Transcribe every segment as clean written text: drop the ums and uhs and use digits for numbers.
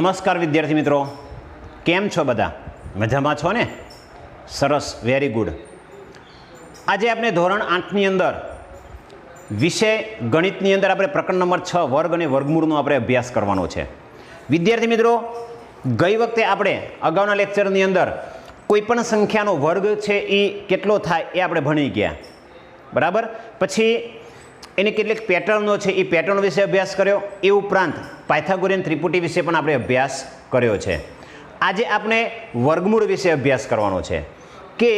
નમસ્કાર વિદ્યાર્થી મિત્રો, કેમ છો બધા? મજામાં છો ને? સરસ, વેરી ગુડ. આજે આપણે ધોરણ 8ની અંદર વિષય ગણિતની અંદર આપણે પ્રકરણ નંબર 6 વર્ગ અને વર્ગમૂળનો આપણે અભ્યાસ કરવાનો છે. વિદ્યાર્થી મિત્રો, ગઈ વખતે આપણે અગાઉના લેક્ચરની અંદર કોઈપણ સંખ્યાનો વર્ગ છે એ કેટલો થાય એ આપણે ભણી ગયા, બરાબર. પછી એની કેટલીક પેટર્નો છે એ પેટર્ન વિશે અભ્યાસ કર્યો. એ ઉપરાંત પાયથાગોરિયન ત્રિપુટી વિશે પણ આપણે અભ્યાસ કર્યો છે. આજે આપણે વર્ગમૂળ વિશે અભ્યાસ કરવાનો છે કે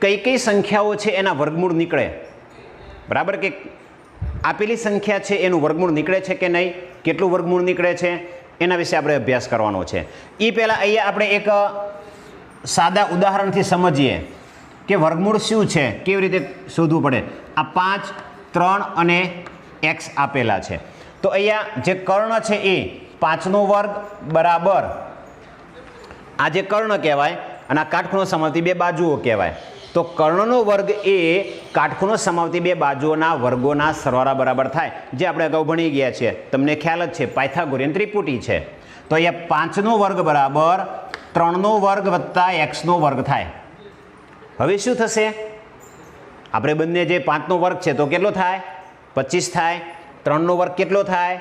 કઈ કઈ સંખ્યાઓ છે એના વર્ગમૂળ નીકળે, બરાબર. કે આપેલી સંખ્યા છે એનું વર્ગમૂળ નીકળે છે કે નહીં, કેટલું વર્ગમૂળ નીકળે છે એના વિશે આપણે અભ્યાસ કરવાનો છે. એ પહેલાં અહીંયા આપણે એક સાદા ઉદાહરણથી સમજીએ કે વર્ગમૂળ શું છે, કેવી રીતે શોધવું પડે. આ 5, 3 અને x આપેલા છે. તો અહીંયા જે કર્ણ છે એ 5નો વર્ગ બરાબર આ જે કર્ણ કહેવાય અને આ કાટખૂણો સમાવતી બે બાજુઓ કહેવાય. તો કર્ણનો વર્ગ એ કાટખૂણો સમાવતી બે બાજુઓના વર્ગોના સરવાળા બરાબર થાય, જે આપણે અગાઉ ભણી ગયા છીએ. તમને ખ્યાલ જ છે, પાયથાગોરિયન ત્રિપુટી છે. તો અહીંયા 5નો વર્ગ બરાબર 3નો વર્ગ વત્તા xનો વર્ગ થાય. હવે શું થશે? આપણે બંને જે 5નો વર્ગ છે તો કેટલો થાય? 25 થાય. 3નો વર્ગ કેટલો થાય?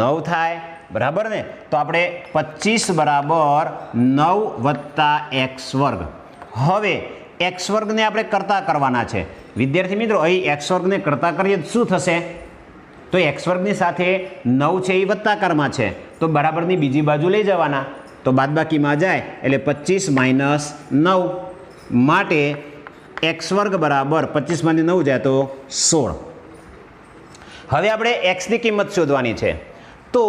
9 થાય, બરાબર ને. તો આપણે 25 બરાબર 9 વત્તા x વર્ગ. હવે x વર્ગને આપણે કરતા કરવાના છે. વિદ્યાર્થી મિત્રો, અહીં x વર્ગને કરતા કરીએ તો શું થશે? તો x વર્ગની સાથે 9 છે એ વત્તાકારમાં છે, તો બરાબરની બીજી બાજુ લઈ જવાના. તો બાદબાકીમાં જાય એટલે 25 - 9 માટે x વર્ગ બરાબર 25માંથી 9 જાય તો 16. હવે આપણે xની કિંમત શોધવાની છે. તો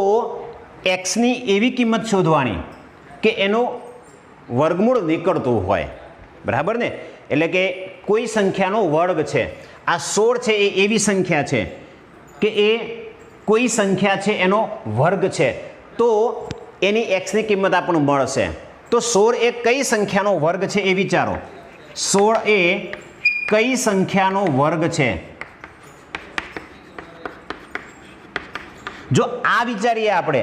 xની એવી કિંમત શોધવાની કે એનો વર્ગમૂળ નીકળતું હોય, બરાબર ને. એટલે કે કોઈ સંખ્યાનો વર્ગ છે. આ 16 છે એ એવી સંખ્યા છે કે એ કોઈ સંખ્યા છે એનો વર્ગ છે, તો એની xની કિંમત આપણને મળશે. તો 16 એ કઈ સંખ્યાનો વર્ગ છે એ વિચારો. 16 એ કઈ સંખ્યાનો વર્ગ છે? જો આ વિચારીએ આપણે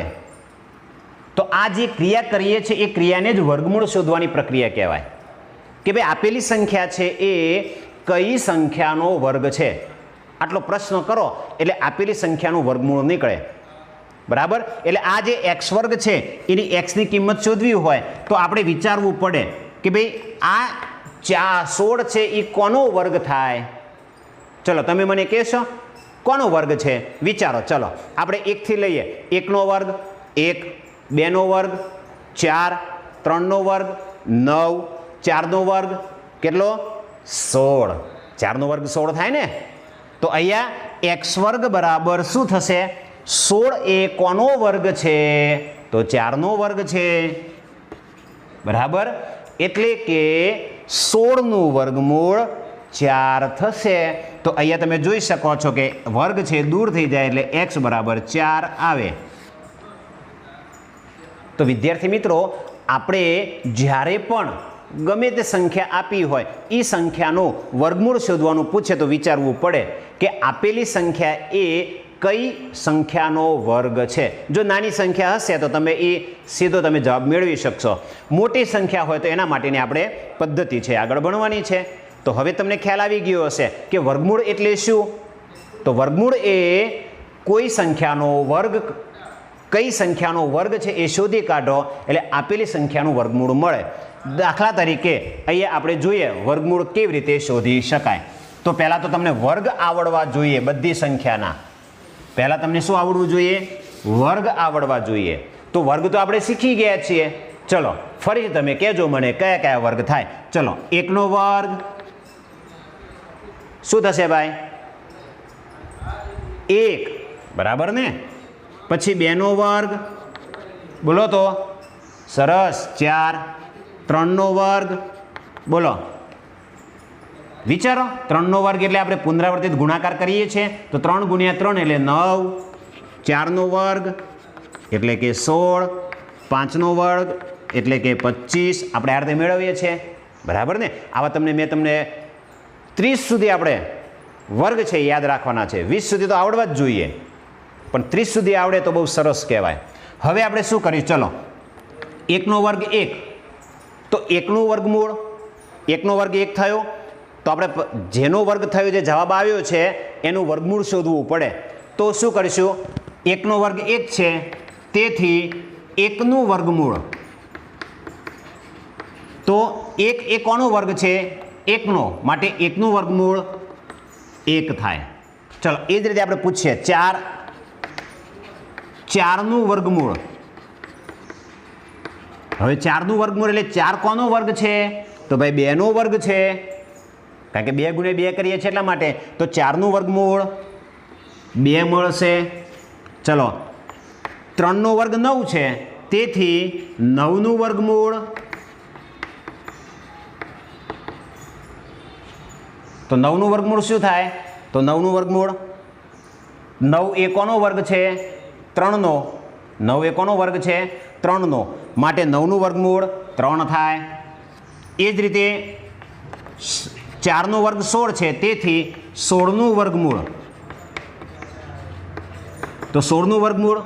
તો આ જે ક્રિયા કરીએ છીએ એ ક્રિયાને જ વર્ગમૂળ શોધવાની પ્રક્રિયા કહેવાય. કે ભાઈ આપેલી સંખ્યા છે એ કઈ સંખ્યાનો વર્ગ છે, આટલો પ્રશ્ન કરો એટલે આપેલી સંખ્યાનું વર્ગમૂળ નીકળે, બરાબર. એટલે આ જે x વર્ગ છે એની xની કિંમત શોધવી હોય તો આપણે વિચારવું પડે કે ભાઈ આ 16 છે એ કોનો વર્ગ થાય? ચલો તમે મને કહેશો કોનો વર્ગ છે, વિચારો. ચલો આપણે 1 થી લઈએ. 1નો વર્ગ 1, 2નો વર્ગ 4, 3નો વર્ગ 9, 4નો વર્ગ કેટલો? 16. 4નો વર્ગ 16 થાય ને. તો અહીંયા x વર્ગ બરાબર શું થશે? 16 એ કોનો વર્ગ છે? તો 4નો વર્ગ છે, બરાબર. એટલે કે 16નું વર્ગમૂળ 4 થશે. તો અહીંયા તમે જોઈ શકો છો કે વર્ગ છે દૂર થઈ જાય એટલે x બરાબર 4 આવે. તો વિદ્યાર્થી મિત્રો, આપણે જ્યારે પણ ગમે તે સંખ્યા આપી હોય એ સંખ્યાનું વર્ગમૂળ શોધવાનું પૂછે તો વિચારવું પડે કે આપેલી સંખ્યા એ કઈ સંખ્યાનો વર્ગ છે. જો નાની સંખ્યા હશે તો તમે એ સીધો તમે જવાબ મેળવી શકશો. મોટી સંખ્યા હોય તો એના માટેની આપણે પદ્ધતિ છે આગળ ભણવાની છે. તો હવે તમને ખ્યાલ આવી ગયો હશે કે વર્ગમૂળ એટલે શું. તો વર્ગમૂળ એ કોઈ સંખ્યાનો વર્ગ, કઈ સંખ્યાનો વર્ગ છે એ શોધી કાઢો એટલે આપેલી સંખ્યાનું વર્ગમૂળ મળે. દાખલા તરીકે અહીંયા આપણે જોઈએ વર્ગમૂળ કેવી રીતે શોધી શકાય. તો પહેલાં તો તમને વર્ગ આવડવા જોઈએ બધી સંખ્યાના. પહેલાં તમને શું આવડવું જોઈએ? વર્ગ આવડવા જોઈએ. તો વર્ગ તો આપણે શીખી ગયા છીએ. ચલો ફરીથી તમે કહેજો મને કયા કયા વર્ગ થાય. ચલો 1નો વર્ગ શું થશે ભાઈ? 1, બરાબર ને. પછી 2નો વર્ગ બોલો તો, સરસ 4. 3નો વર્ગ બોલો, વિચારો. 3નો વર્ગ એટલે આપણે પુનરાવર્તિત ગુણાકાર કરીએ છીએ તો 3 × 3 એટલે 9. 4નો વર્ગ એટલે કે 16. 5નો વર્ગ એટલે કે 25. આપણે આ રીતે મેળવીએ છીએ, બરાબર ને. આવા મેં તમને 30 સુધી આપણે વર્ગ છે યાદ રાખવાના છે. 20 સુધી તો આવડવા જ જોઈએ, પણ 30 સુધી આવડે તો બહુ સરસ કહેવાય. હવે આપણે શું કરીશું? ચલો, 1નો વર્ગ 1, તો 1નું વર્ગમૂળ, 1નો વર્ગ 1 થયો, તો આપણે જેનો વર્ગ થયો, જે જવાબ આવ્યો છે એનું વર્ગમૂળ શોધવું પડે. તો શું કરીશું? 1નો વર્ગ 1 છે, તેથી 1નું વર્ગમૂળ. તો 1 એ કોનો વર્ગ છે? 1નો, માટે 1નું વર્ગમૂળ 1 થાય. ચલો, એ જ રીતે આપણે પૂછીએ 4નું વર્ગમૂળ. હવે 4નું વર્ગમૂળ એટલે 4 કોનો વર્ગ છે? તો ભાઈ 2નો વર્ગ છે, કારણ કે 2 ગુણ્યા 2 કરીએ છીએ એટલા માટે. તો 4નું વર્ગમૂળ 2 મળશે. ચલો, 3નો વર્ગ 9 છે, તેથી 9નું વર્ગમૂળ. તો 9નું વર્ગમૂળ શું થાય? તો 9નું વર્ગમૂળ, 9 એ કોનો વર્ગ છે? 3નો. 9 એ કોનો વર્ગ છે? 3નો, માટે 9નું વર્ગમૂળ 3 થાય. એ જ રીતે 4નો વર્ગ 16 છે, તેથી 16નું વર્ગમૂળ. તો 16નું વર્ગમૂળ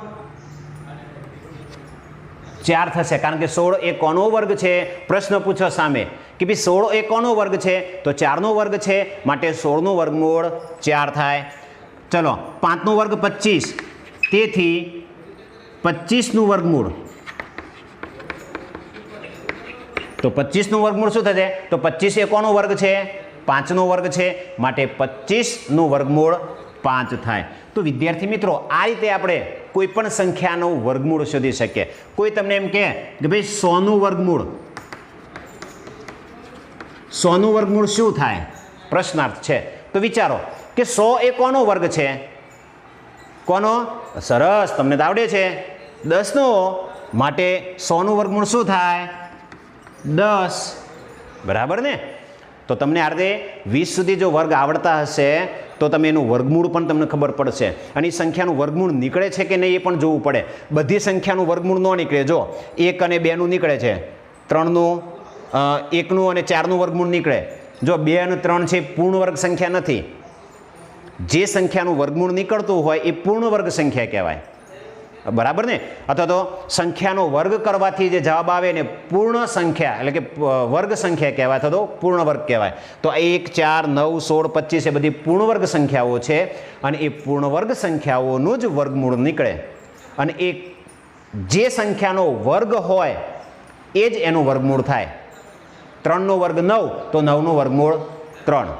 4 થશે, કારણ કે 16 એ કોનો વર્ગ છે? પ્રશ્ન પૂછો સામે કે ભાઈ 16 એ કોનો વર્ગ છે? તો 4નો વર્ગ છે, માટે 16નું વર્ગમૂળ 4 થાય. ચલો, 5નો વર્ગ 25, તેથી 25નું વર્ગમૂળ. તો 25નું વર્ગમૂળ શું થશે? તો 25 એ કોનો વર્ગ છે? 5નો વર્ગ છે, માટે 25નું વર્ગમૂળ 5 થાય. તો વિદ્યાર્થી મિત્રો, આ રીતે આપણે કોઈ પણ સંખ્યાનું વર્ગમૂળ શોધી શકીએ. કોઈ તમને એમ કહે કે ભાઈ 100નું વર્ગમૂળ, 100નું વર્ગમૂળ શું થાય? પ્રશ્નાર્થ છે. તો વિચારો કે 100 એ કોનો વર્ગ છે? કોનો? સરસ, તમને તો આવડે છે, 10નો, માટે 100નું વર્ગમૂળ શું થાય? 10. બરાબર ને? તો તમને આ રીતે 20 સુધી જો વર્ગ આવડતા હશે તો તમે એનું વર્ગમૂળ પણ તમને ખબર પડશે, અને એ સંખ્યાનું વર્ગમૂળ નીકળે છે કે નહીં એ પણ જોવું પડે. બધી સંખ્યાનું વર્ગમૂળ ન નીકળે. જો 1 અને 2નું નીકળે છે, 3નું, 1નું અને 4નું વર્ગમૂળ નીકળે. જો 2 અને 3 છે પૂર્ણ વર્ગ સંખ્યા નથી. જે સંખ્યાનું વર્ગમૂળ નીકળતું હોય એ પૂર્ણ વર્ગ સંખ્યા કહેવાય. બરાબર ને? અથવા તો સંખ્યાનો વર્ગ કરવાથી જે જવાબ આવે ને પૂર્ણ સંખ્યા, એટલે કે વર્ગ સંખ્યા કહેવાય, અથવા તો પૂર્ણ વર્ગ કહેવાય. તો 1, 4, 9, 16, 25 એ બધી પૂર્ણ વર્ગ સંખ્યાઓ છે, અને એ પૂર્ણ વર્ગ સંખ્યાઓનું જ વર્ગમૂળ નીકળે. અને એ જે સંખ્યાનો વર્ગ હોય એ જ એનું વર્ગમૂળ થાય. 3નો વર્ગ 9, તો 9નું વર્ગમૂળ 3.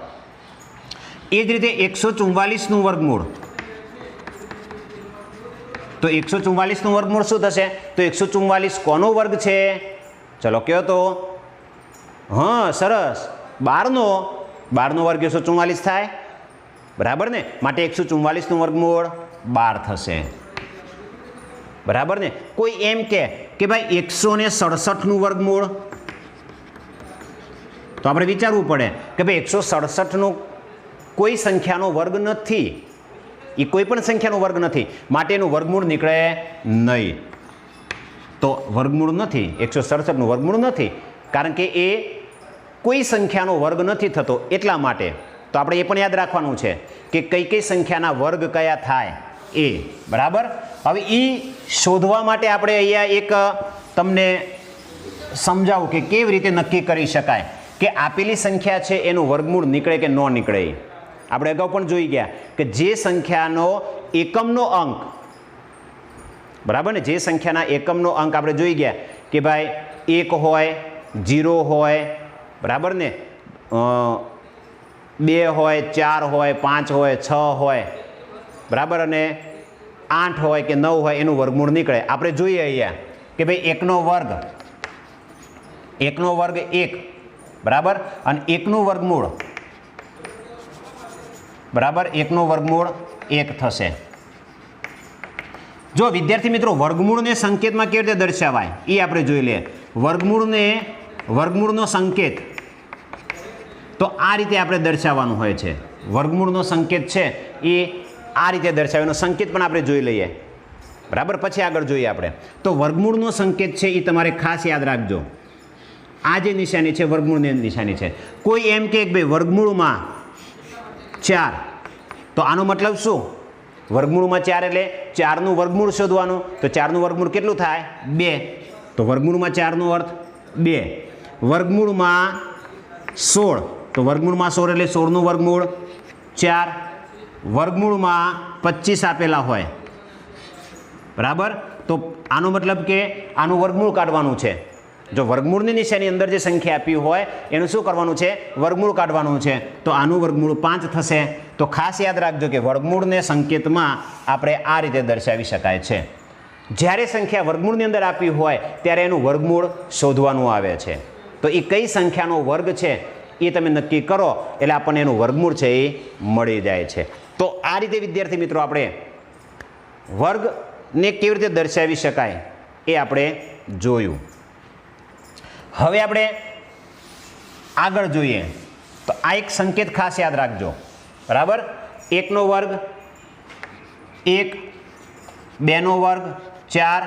એ જ રીતે 144નું વર્ગમૂળ. તો 144નું વર્ગમૂળ શું થશે? તો 144 કોનો વર્ગ છે? ચલો કયો તો. હા, સરસ, 12નો. 12નો વર્ગ 144 થાય. બરાબર ને? માટે 144નું વર્ગમૂળ 12 થશે. બરાબર ને? કોઈ એમ કે ભાઈ 167નું વર્ગમૂળ, તો આપણે વિચારવું પડે કે ભાઈ 167નું કોઈ સંખ્યાનો વર્ગ નથી. એ કોઈ પણ સંખ્યાનો વર્ગ નથી, માટે એનું વર્ગમૂળ નીકળે નહીં. તો વર્ગમૂળ નથી, 167નું વર્ગમૂળ નથી, કારણ કે એ કોઈ સંખ્યાનો વર્ગ નથી થતો એટલા માટે. તો આપણે એ પણ યાદ રાખવાનું છે કે કઈ સંખ્યાના વર્ગ કયા થાય એ. બરાબર? હવે એ શોધવા માટે આપણે અહીંયા એક તમને સમજાવું કે કેવી રીતે નક્કી કરી શકાય કે આપેલી સંખ્યા છે એનું વર્ગમૂળ નીકળે કે ન નીકળે. આપણે અગાઉ પણ જોઈ ગયા કે જે સંખ્યાનો એકમનો અંક, બરાબર ને, જે સંખ્યાના એકમનો અંક આપણે જોઈ ગયા કે ભાઈ 1 હોય, 0 હોય, બરાબર ને, 2 હોય, 4 હોય, 5 હોય, 6 હોય, બરાબર, અને 8 હોય કે 9 હોય, એનું વર્ગમૂળ નીકળે. આપણે જોઈએ અહીંયા કે ભાઈ 1નો વર્ગ 1, બરાબર, અને 1નું વર્ગમૂળ, બરાબર, 1નું વર્ગમૂળ 1 થશે. જો વિદ્યાર્થી મિત્રો, વર્ગમૂળને સંકેતમાં કેવી રીતે દર્શાવાય એ આપણે જોઈ લઈએ. વર્ગમૂળનો સંકેત તો આ રીતે આપણે દર્શાવવાનું હોય છે. વર્ગમૂળનો સંકેત છે એ આ રીતે દર્શાવે. એનો સંકેત પણ આપણે જોઈ લઈએ. બરાબર, પછી આગળ જોઈએ આપણે. તો વર્ગમૂળનો સંકેત છે એ તમારે ખાસ યાદ રાખજો. આ જે નિશાની છે વર્ગમૂળની નિશાની છે. કોઈ એમ કે ભાઈ વર્ગમૂળમાં 4, તો આનો મતલબ શું? વર્ગમૂળમાં 4 એટલે 4નું વર્ગમૂળ શોધવાનું. તો 4નું વર્ગમૂળ કેટલું થાય? 2. તો વર્ગમૂળમાં 4નો અર્થ 2. વર્ગમૂળમાં 16. તો વર્ગમૂળમાં 16 એટલે 16નું વર્ગમૂળ 4. વર્ગમૂળમાં 25 આપેલા હોય, બરાબર. તો આનો મતલબ કે આનું વર્ગમૂળ કાઢવાનું છે. જો વર્ગમૂળની નિશાની અંદર જે સંખ્યા આપી હોય એનું શું કરવાનું છે? વર્ગમૂળ કાઢવાનું છે. તો આનું વર્ગમૂળ 5 થશે. તો ખાસ યાદ રાખજો કે વર્ગમૂળને સંકેતમાં આપણે આ રીતે દર્શાવી શકાય છે. જ્યારે સંખ્યા વર્ગમૂળની અંદર આપી હોય ત્યારે એનું વર્ગમૂળ શોધવાનું આવે છે. તો એ કઈ સંખ્યાનો વર્ગ છે એ તમે નક્કી કરો એટલે આપણને એનું વર્ગમૂળ છે એ મળી જાય છે. તો આ રીતે વિદ્યાર્થી મિત્રો આપણે વર્ગને કેવી રીતે દર્શાવી શકાય એ આપણે જોયું. હવે આપણે આગળ જોઈએ તો આ એક સંકેત ખાસ યાદ રાખજો, બરાબર. 1નો વર્ગ 1, 2નો વર્ગ 4,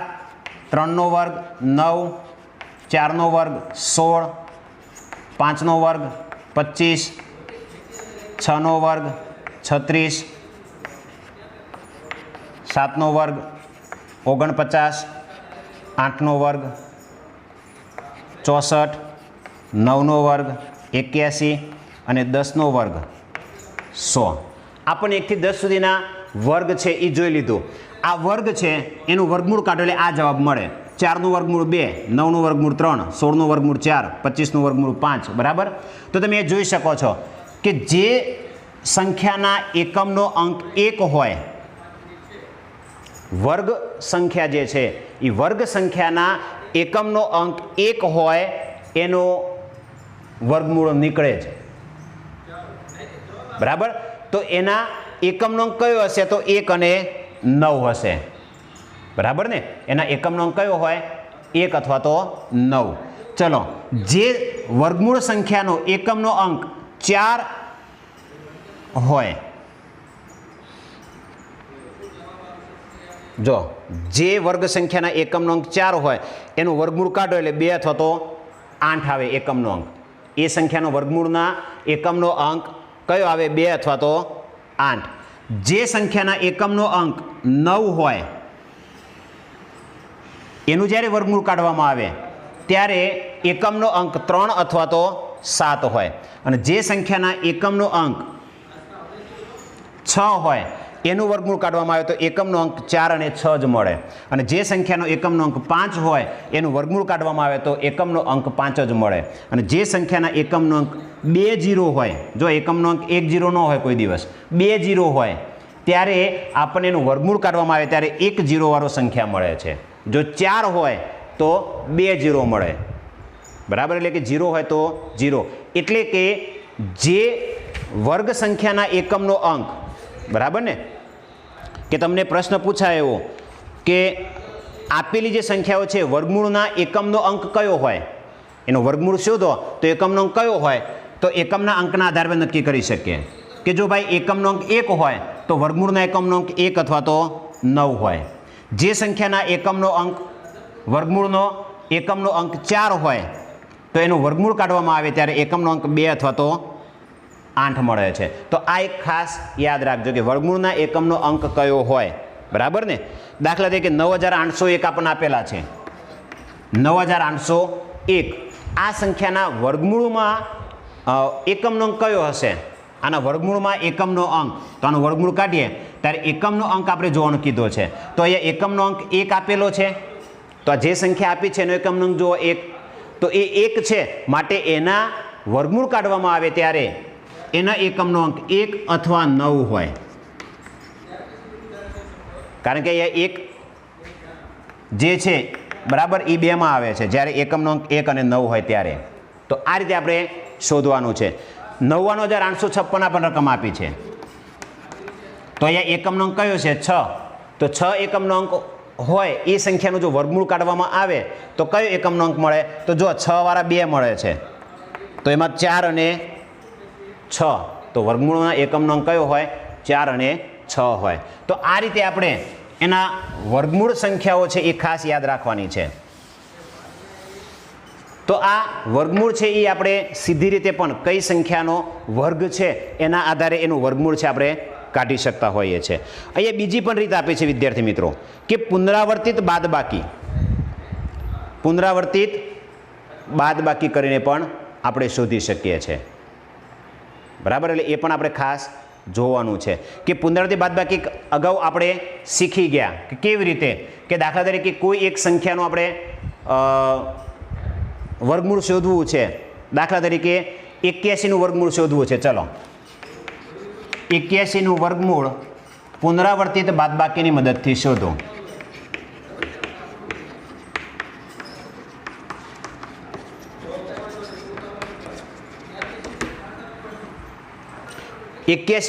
3નો વર્ગ 9, 4નો વર્ગ 16, 5નો વર્ગ 25, 6નો વર્ગ 36, 7નો વર્ગ 49, 8નો વર્ગ 64, 9નો વર્ગ 81 અને 10નો વર્ગ 100. આપણને 1 થી 10 સુધીના વર્ગ છે એ જોઈ લીધું. આ વર્ગ છે એનું વર્ગમૂળ કાઢો એટલે આ જવાબ મળે. 4નું વર્ગમૂળ 2, 9નું વર્ગમૂળ 3, 16નું વર્ગમૂળ 4, 25નું વર્ગમૂળ 5, બરાબર. તો તમે એ જોઈ શકો છો કે જે સંખ્યાના એકમનો અંક 1 હોય, વર્ગ સંખ્યા જે છે એ વર્ગ સંખ્યાના એકમનો અંક 1 હોય એનો વર્ગમૂળ નીકળે છે, બરાબર. તો એના એકમનો અંક કયો હશે? તો 1 અને 9 હશે, બરાબર ને. એના એકમનો અંક કયો હોય? 1 અથવા તો 9. ચલો, જે વર્ગમૂળ સંખ્યાનો એકમનો અંક 4 હોય, જો જે વર્ગ સંખ્યાના એકમનો અંક 4 હોય એનું વર્ગમૂળ કાઢો એટલે 2 અથવા તો 8 આવે એકમનો અંક. એ સંખ્યાનો વર્ગમૂળના એકમનો અંક કયો આવે? 2 અથવા તો 8. જે સંખ્યાના એકમનો અંક 9 હોય એનું જ્યારે વર્ગમૂળ કાઢવામાં આવે ત્યારે એકમનો અંક 3 અથવા તો 7 હોય. અને જે સંખ્યાના એકમનો અંક 6 હોય એનું વર્ગમૂળ કાઢવામાં આવે તો એકમનો અંક 4 અને 6 જ મળે. અને જે સંખ્યાનો એકમનો અંક 5 હોય એનું વર્ગમૂળ કાઢવામાં આવે તો એકમનો અંક 5 જ મળે. અને જે સંખ્યાના એકમનો અંક 2 0 હોય, જો એકમનો અંક 1 0 ન હોય કોઈ દિવસ, 2 0 હોય ત્યારે આપણને એનું વર્ગમૂળ કાઢવામાં આવે ત્યારે 1 0 વાળો સંખ્યા મળે છે. જો 4 હોય તો 2 0 મળે, બરાબર. એટલે કે 0 હોય તો 0. એટલે કે જે વર્ગ સંખ્યાના એકમનો અંક, બરાબર ને, કે તમને પ્રશ્ન પૂછાય એવો કે આપેલી જે સંખ્યાઓ છે વર્ગમૂળના એકમનો અંક કયો હોય, એનો વર્ગમૂળ શોધો તો એકમનો અંક કયો હોય? તો એકમના અંકના આધારે નક્કી કરી શકીએ કે જો ભાઈ એકમનો અંક 1 હોય તો વર્ગમૂળના એકમનો અંક 1 અથવા તો 9 હોય. જે સંખ્યાના એકમનો અંક વર્ગમૂળનો એકમનો અંક 4 હોય તો એનું વર્ગમૂળ કાઢવામાં આવે ત્યારે એકમનો અંક 2 અથવા તો 8 મળે છે. તો આ એક ખાસ યાદ રાખજો કે વર્ગમૂળના એકમનો અંક કયો હોય, બરાબર ને. દાખલા તરીકે 9801 આપણને આપેલા છે. 9801 આ સંખ્યાના વર્ગમૂળમાં એકમનો અંક કયો હશે? આના વર્ગમૂળમાં એકમનો અંક, તો આનું વર્ગમૂળ કાઢીએ ત્યારે એકમનો અંક આપણે જોવાનો કીધો છે. તો અહીંયા એકમનો અંક 1 આપેલો છે. તો આ જે સંખ્યા આપી છે એનો એકમનો અંક જુઓ 1. તો એ 1 છે માટે એના વર્ગમૂળ કાઢવામાં આવે ત્યારે એના એકમનો અંક 1 અથવા 9 હોય. કારણ કે અહીંયા 1 જે છે બરાબર એ 2માં આવે છે જ્યારે એકમનો અંક 1 અને 9 હોય ત્યારે. તો આ રીતે આપણે શોધવાનું છે. 99856 પણ રકમ આપી છે. તો અહીંયા એકમનો અંક કયો છે? 6. તો 6 એકમનો અંક હોય એ સંખ્યાનું જો વર્ગમૂળ કાઢવામાં આવે તો કયો એકમનો અંક મળે? તો જો 6 વાળા 2 મળે છે તો એમાં 4 અને 6. તો વર્ગમૂળના એકમનો અંક કયો હોય? 4 અને 6 હોય. તો આ રીતે આપણે એના વર્ગમૂળ સંખ્યાઓ છે એ ખાસ યાદ રાખવાની છે. તો આ વર્ગમૂળ છે એ આપણે સીધી રીતે પણ કઈ સંખ્યાનો વર્ગ છે એના આધારે એનું વર્ગમૂળ છે આપણે કાઢી શકતા હોઈએ છીએ. અહીંયા બીજી પણ રીત આપી છે વિદ્યાર્થી મિત્રો કે પુનરાવર્તિત બાદબાકી કરીને પણ આપણે શોધી શકીએ છીએ. બરાબર, એટલે એ પણ આપણે ખાસ જોવાનું છે કે પુનરાવર્તિત બાદબાકી અગાઉ આપણે શીખી ગયા કે કેવી રીતે, કે દાખલા તરીકે કોઈ એક સંખ્યાનું આપણે વર્ગમૂળ શોધવું છે. દાખલા તરીકે 81નું વર્ગમૂળ શોધવું છે. ચલો, 81નું વર્ગમૂળ પુનરાવર્તિત બાદબાકીની મદદથી શોધો.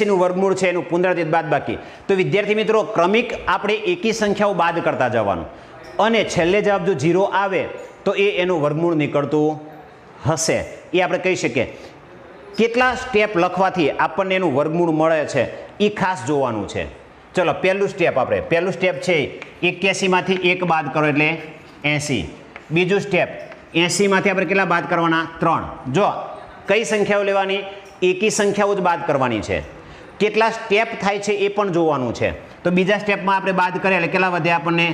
નું વર્ગમૂળ છે એનું પુનરાવર્તિત બાદબાકી. તો વિદ્યાર્થી મિત્રો ક્રમિક આપણે એકી સંખ્યાઓ બાદ કરતા જવાનું અને છેલ્લે જવાબ જો 0 આવે તો એનું વર્ગમૂળ નીકળતું હશે. એ આપણે કહી શકીએ. કેટલા સ્ટેપ લખવાથી આપણને એનું વર્ગમૂળ મળે છે એ ખાસ જોવાનું છે. ચલો, પહેલું સ્ટેપ છે 81માંથી 1 બાદ કરો એટલે 80. બીજું સ્ટેપ 80માંથી આપણે કેટલા બાદ કરવાના? 3. જો કઈ સંખ્યાઓ લેવાની? એકી સંખ્યાઓ જ બાદ કરવાની છે. કેટલા સ્ટેપ થાય છે એ પણ જોવાનું છે. તો બીજા સ્ટેપમાં આપણે બાદ કરીએ એટલે કેટલા વધ્યા? આપણને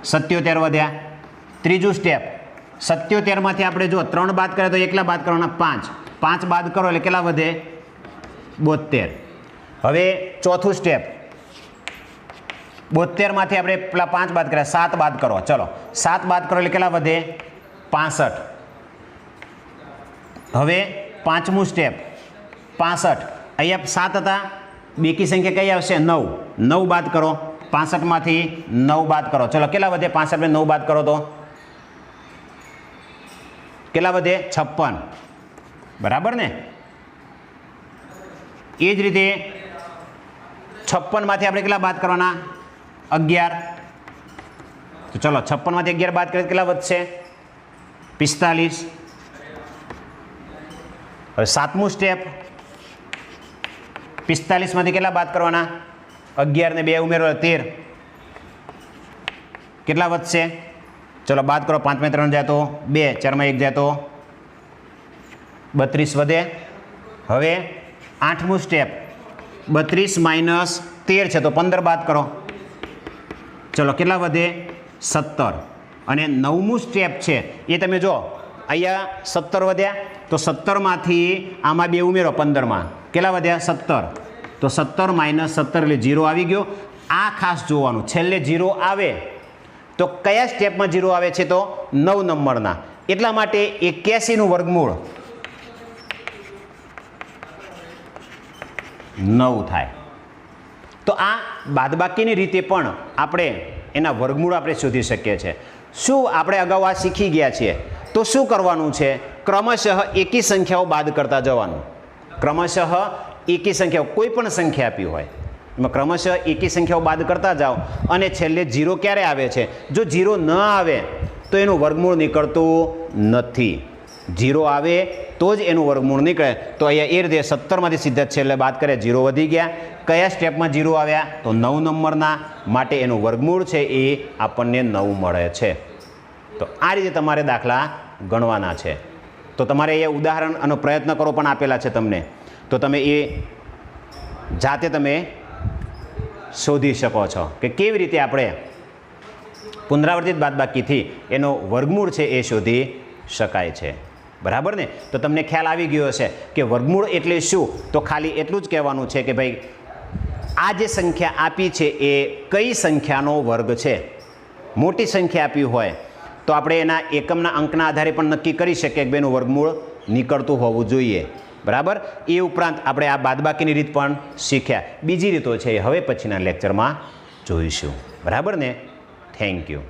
77 વધ્યા. ત્રીજું સ્ટેપ 77માંથી આપણે જો 3 બાદ કરીએ તો એકલા બાદ કરવાના 5 બાદ કરો એટલે કેટલા વધે? 72. હવે ચોથું સ્ટેપ 72માંથી આપણે પેલા 5 બાદ કર્યા, 7 બાદ કરો. ચલો, 7 બાદ કરો એટલે કેટલા વધે? 65. હવે પાંચમું સ્ટેપ 65. અહીંયા 7 હતા, બેકી સંખ્યા કઈ આવશે? 9 બાદ કરો. 65માંથી 9 બાદ કરો. ચલો, કેટલા વધે? 65 9 બાદ કરો તો કેટલા વધે? 56. બરાબર ને? એ જ રીતે 56માંથી આપણે કેટલા બાદ કરવાના? 11. તો ચલો, 56માંથી 11 બાદ કરીએ કેટલા વધશે? 45. હવે સાતમું સ્ટેપ 45માંથી કેટલા બાદ કરવાના? 11 ને 2 ઉમેરો 13. કેટલા વધશે? ચલો, બાદ કરો. 5 માં 3 જાય તો 2, 4 માં 1 જાય તો 32 વધે. હવે 8મું સ્ટેપ 32 માઇનસ 13 છે તો 15 બાદ કરો. ચલો, કેટલા વધે? 17. અને 9મું સ્ટેપ છે એ તમે જો, અહીંયા 17 વધ્યા તો 17માંથી આમાં 2 ઉમેરો 15માં કેટલા વધ્યા? 17. તો 17 માઇનસ 17 એટલે 0 આવી ગયો. આ ખાસ જોવાનું, છેલ્લે 0 આવે તો કયા સ્ટેપમાં 0 આવે છે? તો 9 નંબરના. એટલા માટે 81નું વર્ગમૂળ 9 થાય. તો આ બાદબાકીની રીતે પણ આપણે એના વર્ગમૂળ આપણે શોધી શકીએ છીએ. શું આપણે અગાઉ આ શીખી ગયા છીએ? તો શું કરવાનું છે? ક્રમશઃ એકી સંખ્યાઓ બાદ કરતા જવાનું. ક્રમશઃ એકી સંખ્યાઓ, કોઈ પણ સંખ્યા આપી હોય એમાં ક્રમશઃ એકી સંખ્યાઓ બાદ કરતા જાઓ અને છેલ્લે 0 ક્યારે આવે છે? જો 0 ન આવે તો એનું વર્ગમૂળ નીકળતું નથી. 0 આવે તો જ એનું વર્ગમૂળ નીકળે. તો અહીંયા એ રીતે 17માંથી સીધા છેલ્લે બાદ કરે 0 વધી ગયા. કયા સ્ટેપમાં 0 આવ્યા? તો 9 નંબરના. માટે એનું વર્ગમૂળ છે એ આપણને 9 મળે છે. તો આ રીતે તમારે દાખલા ગણવાના છે. તો તમારે એ ઉદાહરણ અને પ્રયત્ન કરો પણ આપેલા છે તમને, તો તમે એ જાતે તમે શોધી શકો છો કે કેવી રીતે આપણે પુનરાવર્તિત બાદબાકીથી એનો વર્ગમૂળ છે એ શોધી શકાય છે. બરાબર ને? તો તમને ખ્યાલ આવી ગયો હશે કે વર્ગમૂળ એટલે શું. તો ખાલી એટલું જ કહેવાનું છે કે ભાઈ આ જે સંખ્યા આપી છે એ કઈ સંખ્યાનો વર્ગ છે. મોટી સંખ્યા આપી હોય તો આપણે એના એકમના અંકના આધારે પણ નક્કી કરી શકીએ કે એનું વર્ગમૂળ નીકળતું હોવું જોઈએ. બરાબર? એ ઉપરાંત આપણે આ બાદબાકીની રીત પણ શીખ્યા. બીજી રીતો છે એ હવે પછીના લેક્ચરમાં જોઈશું. બરાબર ને? Thank you.